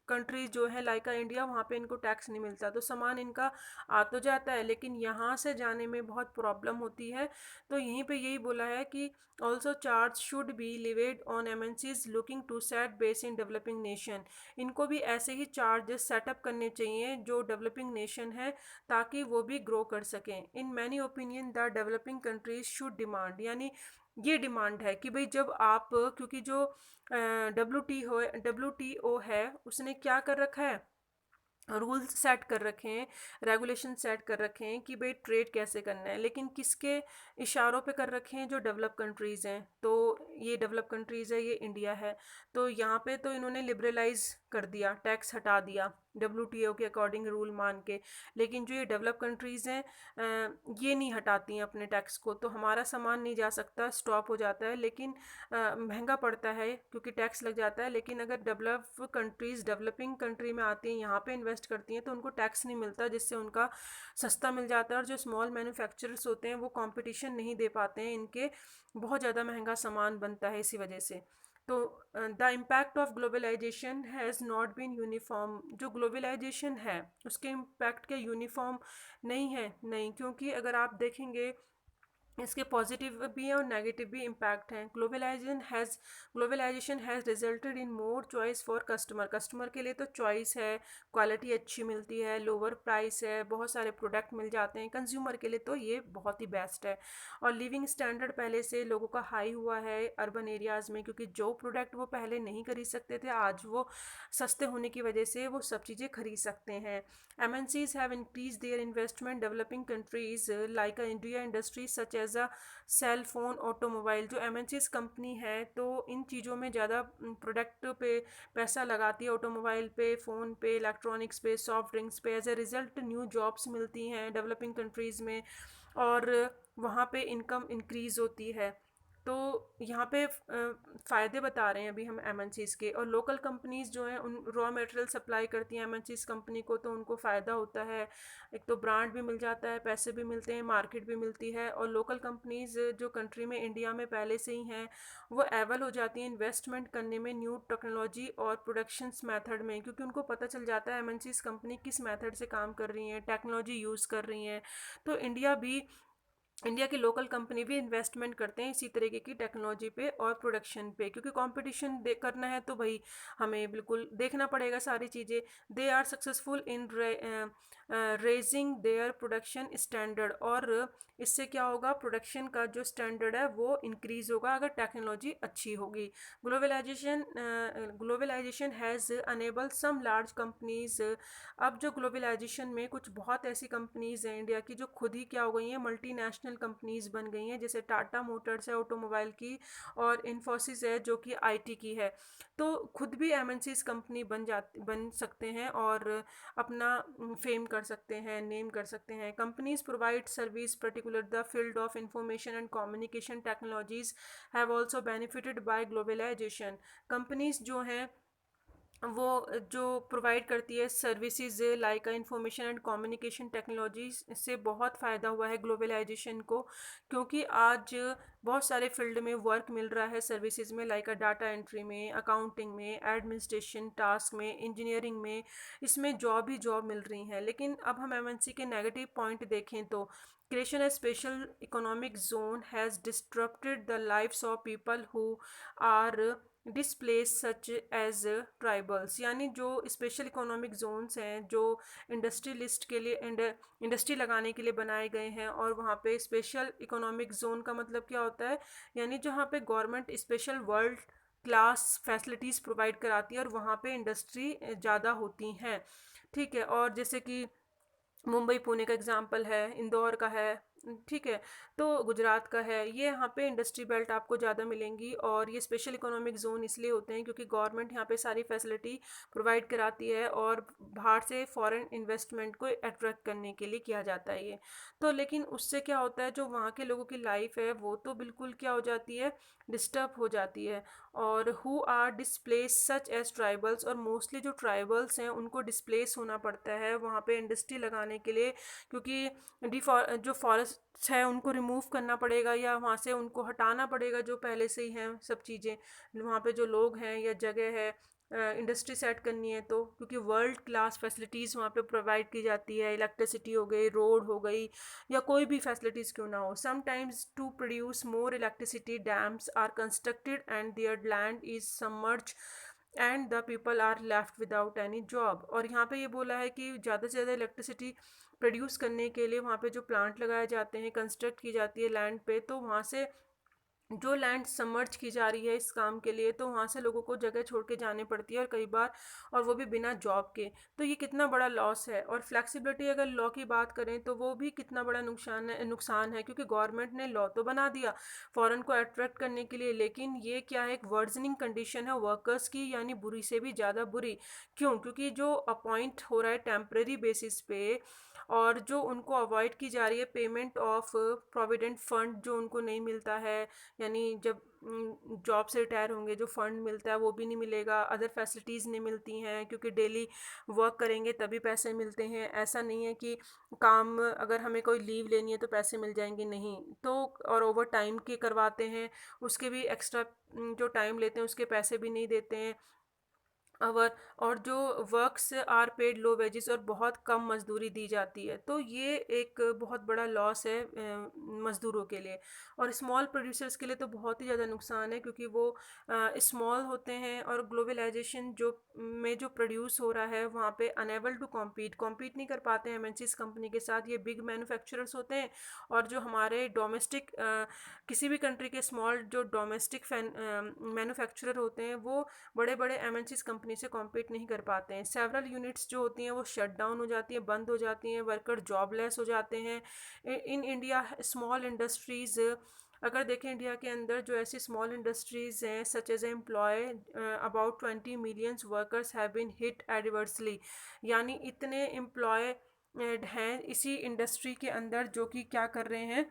कंट्री जो है लाइक इंडिया वहाँ पे इनको टैक्स नहीं मिलता, तो सामान इनका आ तो जाता है लेकिन यहाँ से जाने में बहुत प्रॉब्लम होती है। तो यहीं पे यही बोला है कि also charge should be levied on MNCs looking to set base in developing nation, इनको भी ऐसे ही चार्जेस सेटअप करने चाहिए जो डेवलपिंग नेशन है ताकि वो भी ग्रो कर सकें। In many opinion the developing countries should demand, यानी ये डिमांड है कि भाई जब आप, क्योंकि जो डब्ल्यू टी ओ है उसने क्या कर रखा है, रूल्स सेट कर रखे हैं, रेगुलेशन सेट कर रखे हैं कि भाई ट्रेड कैसे करना है, लेकिन किसके इशारों पे कर रखे हैं, जो डेवलप कंट्रीज़ हैं। तो ये डेवलप कंट्रीज़ है, ये इंडिया है, तो यहाँ पे तो इन्होंने लिबरलाइज कर दिया, टैक्स हटा दिया डब्ल्यूटीओ के अकॉर्डिंग रूल मान के, लेकिन जो ये डेवलप कंट्रीज़ हैं ये नहीं हटाती हैं अपने टैक्स को, तो हमारा सामान नहीं जा सकता, स्टॉप हो जाता है, लेकिन महंगा पड़ता है क्योंकि टैक्स लग जाता है। लेकिन अगर डेवलप कंट्रीज़ डेवलपिंग कंट्री में आती हैं, यहाँ पे इन्वेस्ट करती हैं, तो उनको टैक्स नहीं मिलता, जिससे उनका सस्ता मिल जाता है, और जो स्मॉल मैन्युफैक्चरर्स होते हैं वो कंपटीशन नहीं दे पाते हैं, इनके बहुत ज़्यादा महंगा सामान बनता है इसी वजह से। तो the impact of globalisation has not been uniform, जो ग्लोबलाइजेशन है उसके इम्पैक्ट के यूनिफॉर्म नहीं है, नहीं, क्योंकि अगर आप देखेंगे इसके पॉजिटिव भी हैं और नेगेटिव भी इम्पैक्ट हैं। Globalisation has resulted in more choice for customer, customer के लिए तो चॉइस है, क्वालिटी अच्छी मिलती है, लोअर प्राइस है, बहुत सारे प्रोडक्ट मिल जाते हैं, कंज्यूमर के लिए तो ये बहुत ही बेस्ट है। और लिविंग स्टैंडर्ड पहले से लोगों का हाई हुआ है अर्बन एरियाज़ में, क्योंकि जो प्रोडक्ट वो पहले नहीं खरीद सकते थे आज वो सस्ते होने की वजह से वो सब चीज़ें खरीद सकते हैं। MNCs have increased their investment developing countries like India industries such as a cell phone, automobile। जो MNCs कंपनी है तो इन चीज़ों में ज़्यादा प्रोडक्ट पे पैसा लगाती है, ऑटोमोबाइल पे, फ़ोन पे, इलेक्ट्रॉनिक्स पे, सॉफ्ट ड्रिंक्स पे। As a result new jobs मिलती हैं डेवलपिंग कंट्रीज़ में और वहाँ पे इनकम इंक्रीज़ होती है। तो यहाँ पे फ़ायदे बता रहे हैं अभी हम MNCs के। और लोकल कंपनीज़ जो हैं उन रॉ मटेरियल सप्लाई करती हैं MNCs कंपनी को, तो उनको फ़ायदा होता है। एक तो ब्रांड भी मिल जाता है, पैसे भी मिलते हैं, मार्केट भी मिलती है। और लोकल कंपनीज़ जो कंट्री में इंडिया में पहले से ही हैं वो एबल हो जाती हैं इन्वेस्टमेंट करने में न्यू टेक्नोलॉजी और प्रोडक्शंस मेथड में, क्योंकि उनको पता चल जाता है MNCs कंपनी किस मेथड से काम कर रही हैं, टेक्नोलॉजी यूज़ कर रही हैं। तो इंडिया की लोकल कंपनी भी इन्वेस्टमेंट करते हैं इसी तरीके की टेक्नोलॉजी पे और प्रोडक्शन पे, क्योंकि कंपटीशन करना है तो भाई हमें बिल्कुल देखना पड़ेगा सारी चीज़ें। They are successful in raising their production standard, और इससे क्या होगा, प्रोडक्शन का जो स्टैंडर्ड है वो इंक्रीज़ होगा अगर टेक्नोलॉजी अच्छी होगी। Globalisation has enable some large companies. अब जो ग्लोबलाइजेशन में कुछ बहुत ऐसी कंपनीज़ हैं इंडिया की जो खुद ही क्या हो गई हैं, मल्टीनेशनल कंपनीज़ बन गई हैं, जैसे टाटा मोटर्स है ऑटोमोबाइल की और इन्फोसिस है जो कि IT की है। तो खुद भी MNCs कंपनी बन सकते हैं और अपना फेम कर सकते हैं, नेम कर सकते हैं। Companies provide service particular the field of information and communication technologies have also benefited by globalisation. Companies जो हैं वो जो प्रोवाइड करती है services like information and communication technology से बहुत फ़ायदा हुआ है ग्लोबलाइजेशन को, क्योंकि आज बहुत सारे फील्ड में वर्क मिल रहा है सर्विसेज में, लाइक डाटा एंट्री में, अकाउंटिंग में, एडमिनिस्ट्रेशन टास्क में, इंजीनियरिंग में, इसमें जॉब ही जॉब मिल रही हैं। लेकिन अब हम MNC के नेगेटिव पॉइंट देखें तो creation a special economic zone has disrupted the lives of people who are displace such as tribals. यानी जो स्पेशल इकोनॉमिक जोन्स हैं जो इंडस्ट्रियलिस्ट के लिए इंडस्ट्री लगाने के लिए बनाए गए हैं, और वहाँ पे स्पेशल इकोनॉमिक जोन का मतलब क्या होता है, यानी जहाँ पे government special world class facilities provide कराती है और वहाँ पे इंडस्ट्री ज़्यादा होती हैं। ठीक है, और जैसे कि मुंबई पुणे का एग्जाम्पल है, इंदौर का है, ठीक है, तो गुजरात का है, ये यहाँ पे इंडस्ट्री बेल्ट आपको ज़्यादा मिलेंगी। और ये स्पेशल इकोनॉमिक जोन इसलिए होते हैं क्योंकि गवर्नमेंट यहाँ पे सारी फैसिलिटी प्रोवाइड कराती है और बाहर से फॉरेन इन्वेस्टमेंट को अट्रैक्ट करने के लिए किया जाता है ये। तो लेकिन उससे क्या होता है, जो वहाँ के लोगों की लाइफ है वो तो बिल्कुल क्या हो जाती है, डिस्टर्ब हो जाती है। और who are displace such as tribals, और मोस्टली जो ट्राइबल्स हैं उनको डिस्प्लेस होना पड़ता है वहाँ पे इंडस्ट्री लगाने के लिए, क्योंकि जो फॉरेस्ट है उनको रिमूव करना पड़ेगा या वहाँ से उनको हटाना पड़ेगा जो पहले से ही हैं सब चीज़ें, वहाँ पे जो लोग हैं या जगह है इंडस्ट्री सेट करनी है तो, क्योंकि वर्ल्ड क्लास फैसिलिटीज़ वहाँ पे प्रोवाइड की जाती है, इलेक्ट्रिसिटी हो गई, रोड हो गई, या कोई भी फैसिलिटीज़ क्यों ना हो। Sometimes to produce more electricity dams are constructed and their land is submerge and the people are left without any job. और यहाँ पे ये बोला है कि ज़्यादा से ज़्यादा इलेक्ट्रिसिटी प्रोड्यूस करने के लिए वहाँ पे जो प्लांट लगाए जाते हैं, कंस्ट्रक्ट की जाती है लैंड पे, तो वहाँ से जो लैंड सबमर्ज की जा रही है इस काम के लिए, तो वहाँ से लोगों को जगह छोड़ के जाने पड़ती है और कई बार, और वो भी बिना जॉब के। तो ये कितना बड़ा लॉस है। और फ्लेक्सिबिलिटी अगर लॉ की बात करें तो वो भी कितना बड़ा नुकसान है, क्योंकि गवर्नमेंट ने लॉ तो बना दिया फॉरेन को अट्रैक्ट करने के लिए, लेकिन ये क्या है, एक वर्जनिंग कंडीशन है वर्कर्स की, यानी बुरी से भी ज़्यादा बुरी। क्यों? क्योंकि जो अपॉइंट हो रहा है टेम्परेरी बेसिस पे और जो उनको अवॉइड की जा रही है पेमेंट ऑफ प्रोविडेंट फंड जो उनको नहीं मिलता है, यानी जब जॉब से रिटायर होंगे जो फंड मिलता है वो भी नहीं मिलेगा, अदर फैसिलिटीज़ नहीं मिलती हैं क्योंकि डेली वर्क करेंगे तभी पैसे मिलते हैं। ऐसा नहीं है कि काम अगर हमें कोई लीव लेनी है तो पैसे मिल जाएंगे, नहीं। तो और ओवर टाइम के करवाते हैं, उसके भी एक्स्ट्रा जो टाइम लेते हैं उसके पैसे भी नहीं देते हैं। अवर और जो works are paid low wages और बहुत कम मजदूरी दी जाती है, तो ये एक बहुत बड़ा लॉस है मज़दूरों के लिए। और स्मॉल प्रोड्यूसर्स के लिए तो बहुत ही ज़्यादा नुकसान है क्योंकि वो स्मॉल होते हैं और ग्लोबलाइजेशन जो प्रोड्यूस हो रहा है वहाँ पे अनेबल टू कॉम्पीट नहीं कर पाते हैं एमएनसीज कंपनी के साथ। ये बिग मैन्युफैक्चरर्स होते हैं और जो हमारे डोमेस्टिक किसी भी कंट्री के स्मॉल जो डोमेस्टिक मैन्युफैक्चरर होते हैं वो बड़े बड़े एमएनसीज कंपनी से कॉम्पीट नहीं कर पाते हैं। सेवरल यूनिट्स जो होती हैं वो शट डाउन हो जाती हैं, बंद हो जाती हैं, वर्कर जॉबलेस हो जाते हैं। इन इंडिया स्मॉल इंडस्ट्रीज़ अगर देखें इंडिया के अंदर जो ऐसी स्मॉल इंडस्ट्रीज़ हैं such as employ about 20 millions workers have been hit adversely, यानी इतने एम्प्लॉय हैं इसी इंडस्ट्री के अंदर जो कि क्या कर रहे हैं,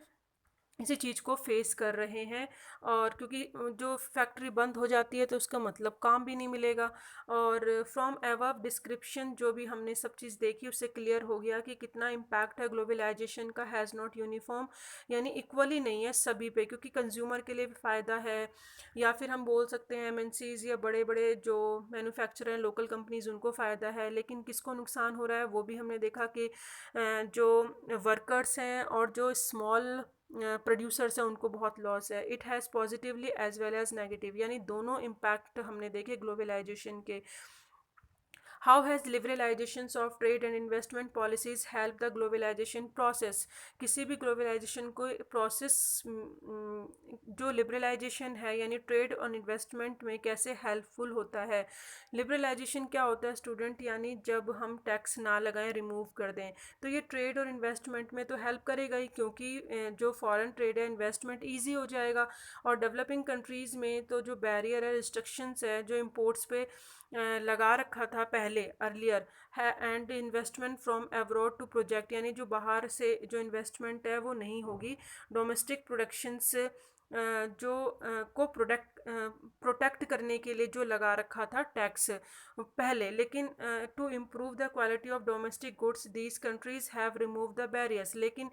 इसी चीज़ को फेस कर रहे हैं। और क्योंकि जो फैक्ट्री बंद हो जाती है तो उसका मतलब काम भी नहीं मिलेगा। और फ्रॉम एवब डिस्क्रिप्शन जो भी हमने सब चीज़ देखी उससे क्लियर हो गया कि कितना इम्पैक्ट है ग्लोबलाइजेशन का, हैज़ नॉट यूनिफॉर्म, यानी इक्वली नहीं है सभी पे, क्योंकि कंज्यूमर के लिए भी फ़ायदा है, या फिर हम बोल सकते हैं एमएनसीज या बड़े बड़े जो मैन्युफैक्चरर हैं लोकल कंपनीज़ उनको फ़ायदा है। लेकिन किसको नुकसान हो रहा है वो भी हमने देखा कि जो वर्कर्स हैं और जो स्मॉल प्रोड्यूसर्स हैं उनको बहुत लॉस है। It has positively as well as negative, यानी दोनों इम्पैक्ट हमने देखे ग्लोबलाइजेशन के। How has liberalisations of trade and investment policies help the globalisation process. किसी भी ग्लोबलाइजेशन को प्रोसेस जो लिबरलाइजेशन है यानी ट्रेड और इन्वेस्टमेंट में कैसे हेल्पफुल होता है। लिबरलाइजेशन क्या होता है स्टूडेंट, यानी जब हम टैक्स ना लगाएं, रिमूव कर दें, तो ये ट्रेड और इन्वेस्टमेंट में तो हेल्प करेगा ही क्योंकि जो फॉरेन ट्रेड है इन्वेस्टमेंट ईजी हो जाएगा। और डेवलपिंग कंट्रीज़ में तो जो बैरियर है रिस्ट्रिक्शंस है जो इम्पोर्ट्स पे लगा रखा था पहले अर्लियर है, and investment from abroad to project, यानी जो बाहर से जो इन्वेस्टमेंट है वो नहीं होगी। डोमेस्टिक प्रोडक्शंस जो को प्रोटेक्ट करने के लिए जो लगा रखा था टैक्स पहले, लेकिन to improve the quality of domestic goods these countries have remove the barriers. लेकिन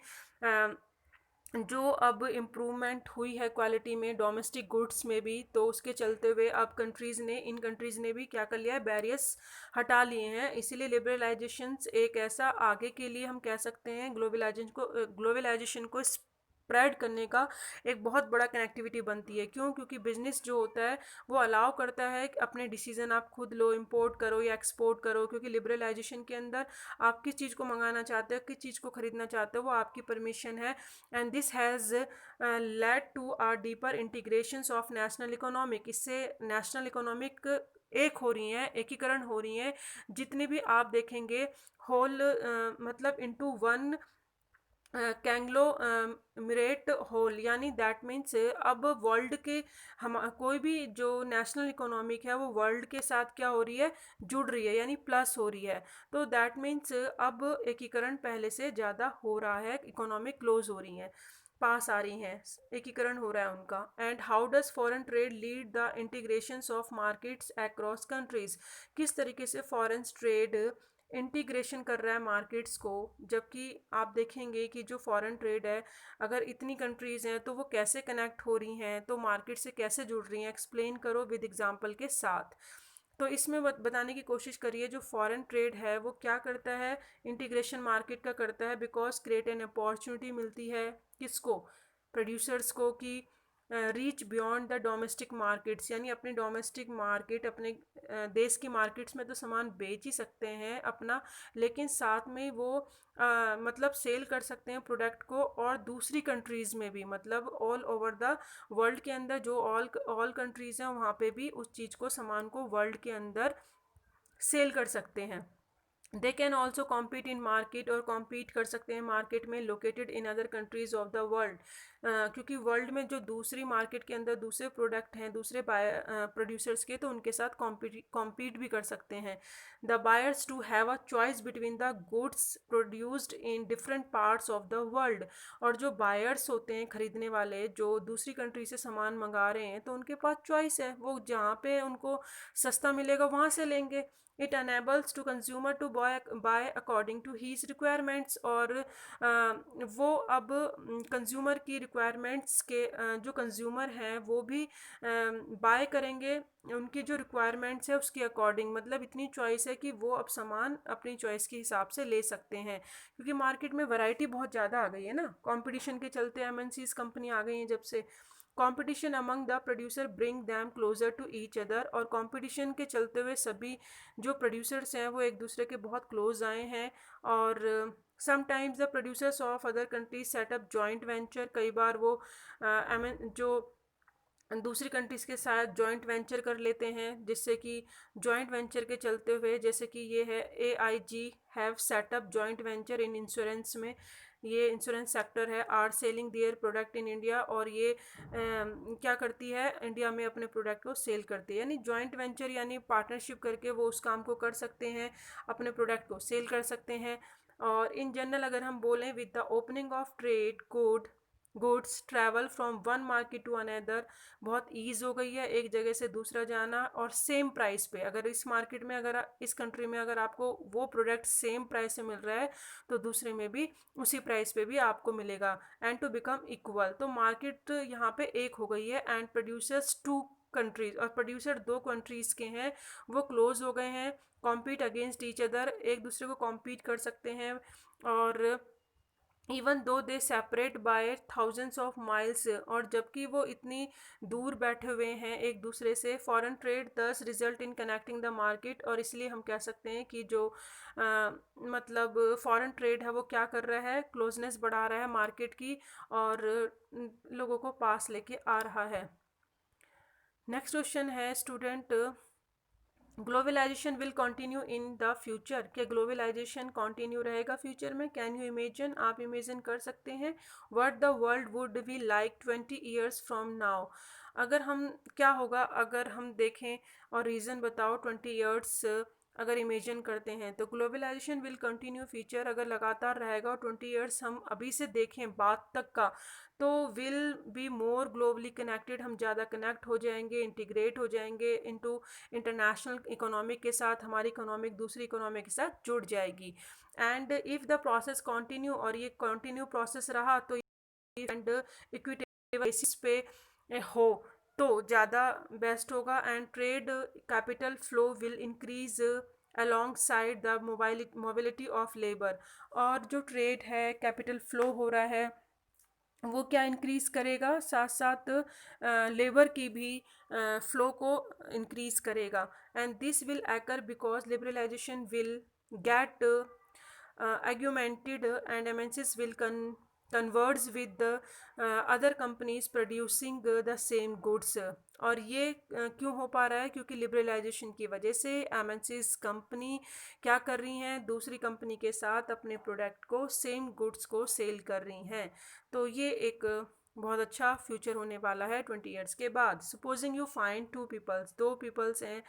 जो अब इम्प्रूवमेंट हुई है क्वालिटी में डोमेस्टिक गुड्स में भी, तो उसके चलते हुए अब इन कंट्रीज़ ने भी क्या कर लिया है, बैरियर्स हटा लिए हैं। इसीलिए लिबरलाइजेशन एक ऐसा आगे के लिए हम कह सकते हैं ग्लोबलाइजेशन को स्प्रेड करने का एक बहुत बड़ा कनेक्टिविटी बनती है। क्यों? क्योंकि बिजनेस जो होता है वो अलाउ करता है कि अपने डिसीजन आप खुद लो, इंपोर्ट करो या एक्सपोर्ट करो, क्योंकि लिबरलाइजेशन के अंदर आप किस चीज़ को मंगाना चाहते हो, किस चीज़ को खरीदना चाहते हो, वो आपकी परमिशन है। And this has led to our deeper integrations of national economic. इससे नेशनल इकोनॉमिक एक हो रही हैं, एकीकरण हो रही हैं। जितनी भी आप देखेंगे होल मतलब इनटू वन कैंग्लो मिरेट होल, यानी दैट मीन्स अब वर्ल्ड के हम कोई भी जो नेशनल इकोनॉमिक है वो वर्ल्ड के साथ क्या हो रही है, जुड़ रही है, यानी प्लस हो रही है। तो दैट मीन्स अब एकीकरण पहले से ज़्यादा हो रहा है, इकोनॉमिक क्लोज हो रही हैं, पास आ रही हैं, एकीकरण हो रहा है उनका। And how does foreign trade lead the integrations of markets across countries. किस तरीके से फॉरेन ट्रेड इंटीग्रेशन कर रहा है मार्केट्स को, जबकि आप देखेंगे कि जो फॉरेन ट्रेड है अगर इतनी कंट्रीज़ हैं तो वो कैसे कनेक्ट हो रही हैं, तो मार्केट से कैसे जुड़ रही हैं, एक्सप्लेन करो विद एग्जांपल के साथ। तो इसमें बताने की कोशिश करिए जो फॉरेन ट्रेड है वो क्या करता है, इंटीग्रेशन मार्केट का करता है, बिकॉज क्रिएट एन अपॉर्चुनिटी मिलती है किसको, प्रोड्यूसर्स को, कि reach beyond the domestic markets, यानी अपने डोमेस्टिक मार्केट अपने देश की मार्केट्स में तो सामान बेच ही सकते हैं अपना, लेकिन साथ में वो मतलब सेल कर सकते हैं प्रोडक्ट को और दूसरी कंट्रीज़ में भी, मतलब ऑल ओवर द वर्ल्ड के अंदर जो ऑल कंट्रीज़ हैं वहाँ पे भी उस चीज़ को, सामान को वर्ल्ड के अंदर सेल कर सकते हैं। They can also compete in market, और कॉम्पीट कर सकते हैं मार्केट में located in other countries of the world, क्योंकि वर्ल्ड में जो दूसरी मार्केट के अंदर दूसरे प्रोडक्ट हैं दूसरे प्रोड्यूसर्स के, तो उनके साथ कॉम्पीट भी कर सकते हैं. The buyers to have a choice between the goods produced in different parts of the world. और जो बायर्स होते हैं, खरीदने वाले जो दूसरी कंट्री से सामान मंगा रहे हैं, तो उनके पास चॉइस है, वो जहाँ पे उनको सस्ता मिलेगा वहाँ से लेंगे. It enables to consumer to buy according to his requirements. और वो अब कंज्यूमर की रिक्वायरमेंट्स के जो कंज्यूमर हैं वो भी बाय करेंगे उनकी जो रिक्वायरमेंट्स है उसके अकॉर्डिंग. मतलब इतनी चॉइस है कि वो अब सामान अपनी चॉइस के हिसाब से ले सकते हैं, क्योंकि मार्केट में वैरायटी बहुत ज़्यादा आ गई है ना. कंपटीशन के चलते एमएनसीज कंपनी आ गई हैं जब से. Competition among the producer bring them closer to each other. और कंपटीशन के चलते हुए सभी जो प्रोड्यूसर्स हैं वो एक दूसरे के बहुत क्लोज आए हैं. और sometimes the producers of other countries setup joint venture. कई बार वो जो दूसरी कंट्रीज के साथ जॉइंट वेंचर कर लेते हैं, जिससे कि जॉइंट वेंचर के चलते हुए, जैसे कि ये है AIG have set up joint venture in insurance में. ये इंश्योरेंस सेक्टर है. Are selling their product in India. और ये क्या करती है, इंडिया में अपने प्रोडक्ट को सेल करती है. यानी जॉइंट वेंचर यानी पार्टनरशिप करके वो उस काम को कर सकते हैं, अपने प्रोडक्ट को सेल कर सकते हैं. और इन जनरल अगर हम बोलें, with the opening of trade goods travel from one market to another. बहुत ईज हो गई है एक जगह से दूसरा जाना, और सेम प्राइस पे. अगर इस मार्केट में अगर इस कंट्री में अगर आपको वो प्रोडक्ट सेम प्राइस से मिल रहा है, तो दूसरे में भी उसी प्राइस पे भी आपको मिलेगा. And to become equal. तो मार्केट यहाँ पे एक हो गई है. एंड प्रोड्यूसर्स टू कंट्रीज, और प्रोड्यूसर दो कंट्रीज के हैं, वो क्लोज हो गए हैं. कॉम्पीट अगेंस्ट ईच अदर, एक दूसरे को कॉम्पीट कर सकते हैं. और even though they separate by thousands of miles. और जबकि वो इतनी दूर बैठे हुए हैं एक दूसरे से, फॉरेन ट्रेड दस result in connecting the market. और इसलिए हम कह सकते हैं कि जो मतलब फॉरेन ट्रेड है वो क्या कर रहा है, क्लोजनेस बढ़ा रहा है मार्केट की, और लोगों को पास लेके आ रहा है. नेक्स्ट क्वेश्चन है student, globalisation will continue in the future. क्या ग्लोबलाइजेशन कंटिन्यू रहेगा फ्यूचर में? कैन यू इमेजिन, आप इमेजिन कर सकते हैं, what the world would be like 20 years from now. अगर हम क्या होगा अगर हम देखें, और रीज़न बताओ 20 ईयर्स अगर इमेजिन करते हैं. तो ग्लोबलाइजेशन विल कंटिन्यू फ्यूचर अगर लगातार रहेगा, और 20 ईयर्स हम अभी से देखें बाद तक का, तो will be more globally connected. हम ज़्यादा कनेक्ट हो जाएंगे, इंटीग्रेट हो जाएंगे इनटू इंटरनेशनल इकोनॉमिक के साथ. हमारी इकोनॉमिक दूसरी इकोनॉमिक के साथ जुड़ जाएगी. And if the process continue, और ये कंटिन्यू प्रोसेस रहा, तो एंड इक्विटेबल बेसिस पे हो तो ज़्यादा बेस्ट होगा. And trade capital flow will increase along side the mobility of labour. और जो ट्रेड है, कैपिटल फ्लो हो रहा है, वो क्या इंक्रीज़ करेगा, साथ साथ लेबर की भी फ्लो को इंक्रीज़ करेगा. And this will occur because liberalisation will get augmented, and MNCs will converge with the other companies producing the same goods. और ये क्यों हो पा रहा है? क्योंकि लिबरलाइजेशन की वजह से MNCs कंपनी क्या कर रही हैं, दूसरी कंपनी के साथ अपने प्रोडक्ट को, सेम गुड्स को सेल कर रही हैं. तो ये एक बहुत अच्छा फ्यूचर होने वाला है 20 ईयर्स के बाद. Supposing you find two peoples, दो पीपल्स हैं.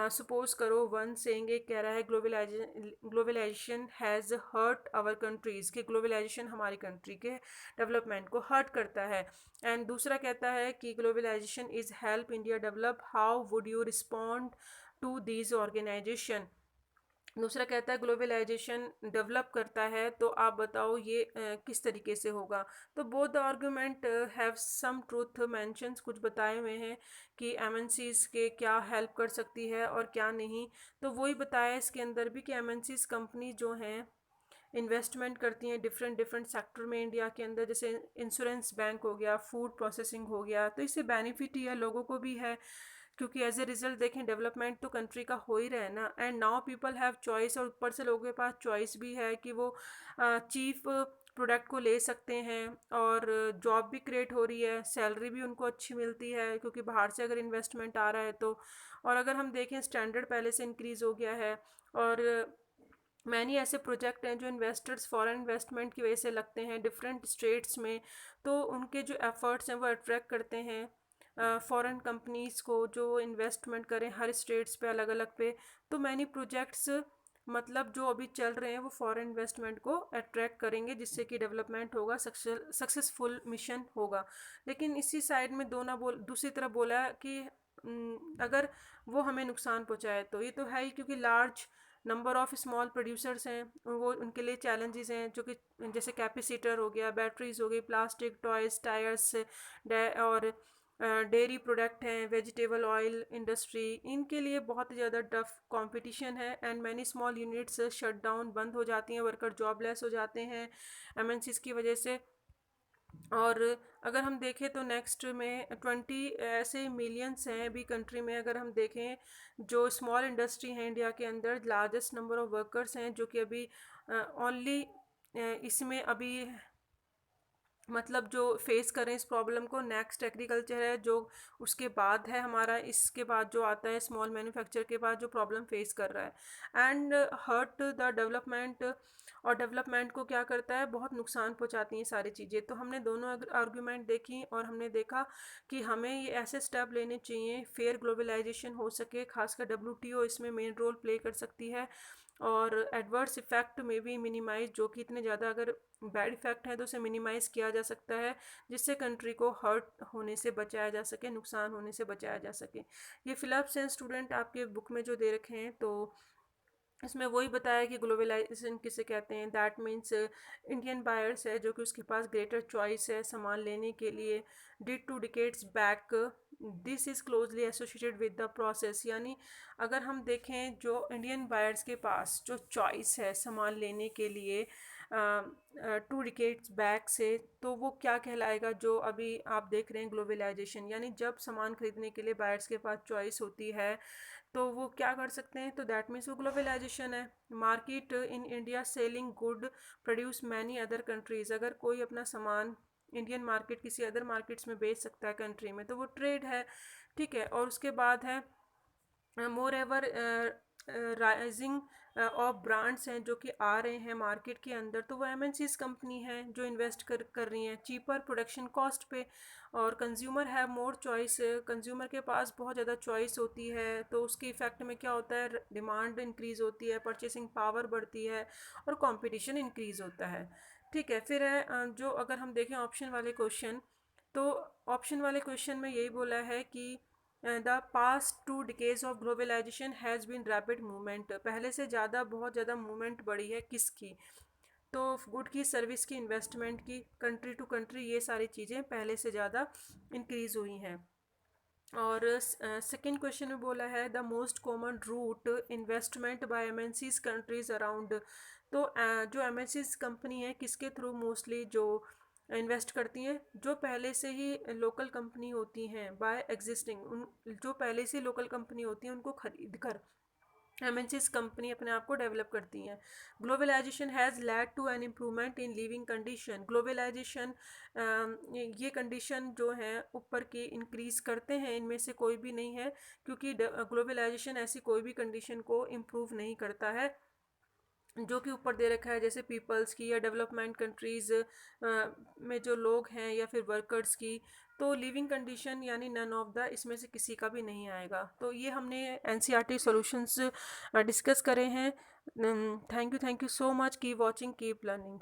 सपोज करो वन सेइंग, एक कह रहा है globalisation has hurt our countries, कि ग्लोबलाइजेशन हमारी कंट्री के डेवलपमेंट को हर्ट करता है. एंड दूसरा कहता है कि globalisation is help India develop, how would you respond to these organisation. दूसरा कहता है ग्लोबलाइजेशन डेवलप करता है, तो आप बताओ ये किस तरीके से होगा. तो both the argument have some truth mentions, कुछ बताए हुए हैं कि एमएनसीज के क्या हेल्प कर सकती है और क्या नहीं. तो वही बताया इसके अंदर भी कि एमएनसीज कंपनी जो हैं इन्वेस्टमेंट करती हैं डिफरेंट डिफरेंट सेक्टर में इंडिया के अंदर, जैसे इंश्योरेंस बैंक हो गया, फूड प्रोसेसिंग हो गया. तो इससे बेनिफिट ही है, लोगों को भी है, क्योंकि एज ए रिजल्ट देखें डेवलपमेंट तो कंट्री का हो ही रहा है ना. And now people have choice, और ऊपर से लोगों के पास चॉइस भी है कि वो चीप प्रोडक्ट को ले सकते हैं, और जॉब भी क्रिएट हो रही है, सैलरी भी उनको अच्छी मिलती है, क्योंकि बाहर से अगर इन्वेस्टमेंट आ रहा है तो. और अगर हम देखें स्टैंडर्ड पहले से इंक्रीज़ हो गया है, और मैनी ऐसे प्रोजेक्ट हैं जो इन्वेस्टर्स फॉरेन इन्वेस्टमेंट की वजह से लगते हैं डिफरेंट स्टेट्स में, तो उनके जो एफर्ट्स हैं वो अट्रैक्ट करते हैं फॉरेन कंपनीज़ को जो इन्वेस्टमेंट करें हर स्टेट्स पे अलग अलग पे। तो मैनी प्रोजेक्ट्स मतलब जो अभी चल रहे हैं वो फॉरेन इन्वेस्टमेंट को अट्रैक्ट करेंगे, जिससे कि डेवलपमेंट होगा, सक्सेसफुल मिशन होगा। लेकिन इसी साइड में दूसरी तरफ बोला कि अगर वो हमें नुकसान पहुंचाए तो ये तो है ही, क्योंकि large number of small producers हैं, वो उनके लिए चैलेंजेस हैं, जो कि जैसे कैपेसिटर हो गया, बैटरीज हो गई, प्लास्टिक टॉयज, टायर्स और डेयरी प्रोडक्ट हैं, वेजिटेबल ऑयल इंडस्ट्री, इनके लिए बहुत ही ज़्यादा टफ कंपटीशन है। And many small units shut down, बंद हो जाती हैं, वर्कर जॉबलेस हो जाते हैं एमएनसीज की वजह से। और अगर हम देखें तो नेक्स्ट में 20 ऐसे मिलियंस हैं अभी कंट्री में, अगर हम देखें जो स्मॉल इंडस्ट्री हैं इंडिया के अंदर, लार्जेस्ट नंबर ऑफ वर्कर्स हैं जो कि अभी ओनली इसमें अभी मतलब जो फेस करें इस प्रॉब्लम को, नेक्स्ट एग्रीकल्चर है जो उसके बाद है हमारा, इसके बाद जो आता है स्मॉल मैन्युफैक्चर के बाद जो प्रॉब्लम फेस कर रहा है एंड हर्ट द डेवलपमेंट। और डेवलपमेंट को क्या करता है, बहुत नुकसान पहुंचाती हैं सारी चीज़ें। तो हमने दोनों आर्गूमेंट देखी और हमने देखा कि हमें ये ऐसे स्टेप लेने चाहिए फेयर ग्लोबलाइजेशन हो सके, खासकर डब्ल्यूटीओ इसमें मेन रोल प्ले कर सकती है। और एडवर्स इफ़ेक्ट में भी मिनिमाइज, जो कि इतने ज़्यादा अगर बैड इफ़ेक्ट है तो उसे मिनिमाइज़ किया जा सकता है, जिससे कंट्री को हर्ट होने से बचाया जा सके, नुकसान होने से बचाया जा सके। ये फिलिप्स हैं स्टूडेंट आपके बुक में जो दे रखे हैं, तो इसमें वही बताया कि ग्लोबलाइजेशन किसे कहते हैं। दैट मीन्स इंडियन बायर्स है जो कि उसके पास ग्रेटर चॉइस है सामान लेने के लिए। Did to decades back this is closely associated with the process, यानी अगर हम देखें जो इंडियन बायर्स के पास जो चॉइस है सामान लेने के लिए 2 डिकेड्स बैक से, तो वो क्या कहलाएगा, जो अभी आप देख रहे हैं ग्लोबलाइजेशन, यानी जब सामान खरीदने के लिए बायर्स के पास चॉइस होती है तो वो क्या कर सकते हैं, तो दैट मीन्स वो ग्लोबलाइजेशन है। Market in India selling good produce many other countries, अगर कोई अपना सामान इंडियन मार्केट किसी अदर मार्केट्स में बेच सकता है कंट्री में, तो वो ट्रेड है, ठीक है। और उसके बाद है मोर एवर राइजिंग ऑफ ब्रांड्स हैं जो कि आ रहे हैं मार्केट के अंदर, तो वो एमएनसीज कंपनी हैं जो इन्वेस्ट कर रही हैं चीपर प्रोडक्शन कॉस्ट पे। और कंज्यूमर है मोर चॉइस, कंज्यूमर के पास बहुत ज़्यादा चॉइस होती है, तो उसके इफेक्ट में क्या होता है, डिमांड इंक्रीज़ होती है, परचेसिंग पावर बढ़ती है और कंपटीशन इंक्रीज़ होता है, ठीक है। फिर है जो अगर हम देखें ऑप्शन वाले क्वेश्चन, तो ऑप्शन वाले क्वेश्चन में यही बोला है कि the past 2 decades of globalisation has been rapid movement, पहले से ज़्यादा बहुत ज़्यादा मूवमेंट बढ़ी है किसकी, तो गुड की, सर्विस की, इन्वेस्टमेंट की, कंट्री टू कंट्री, ये सारी चीज़ें पहले से ज़्यादा इंक्रीज़ हुई हैं। और सेकेंड क्वेश्चन में बोला है the most common route investment by MNCs countries around, तो जो एमएनसीज कंपनी है किसके थ्रू मोस्टली जो इन्वेस्ट करती हैं, जो पहले से ही लोकल कंपनी होती हैं, बाय एग्जिस्टिंग, उन जो पहले से लोकल कंपनी होती हैं उनको खरीद कर एमएनसीज कंपनी अपने आप को डेवलप करती हैं। Globalisation has led to an improvement in living condition, globalisation ये कंडीशन जो हैं ऊपर की इंक्रीज़ करते हैं, इनमें से कोई भी नहीं है, क्योंकि ग्लोबलाइजेशन ऐसी कोई भी कंडीशन को इम्प्रूव नहीं करता है जो कि ऊपर दे रखा है, जैसे पीपल्स की या डेवलपमेंट कंट्रीज़ में जो लोग हैं या फिर वर्कर्स की। तो लिविंग कंडीशन यानी नन ऑफ द इसमें से किसी का भी नहीं आएगा। तो ये हमने एनसीईआरटी सॉल्यूशंस डिस्कस करे हैं। Thank you so much, keep watching, keep learning.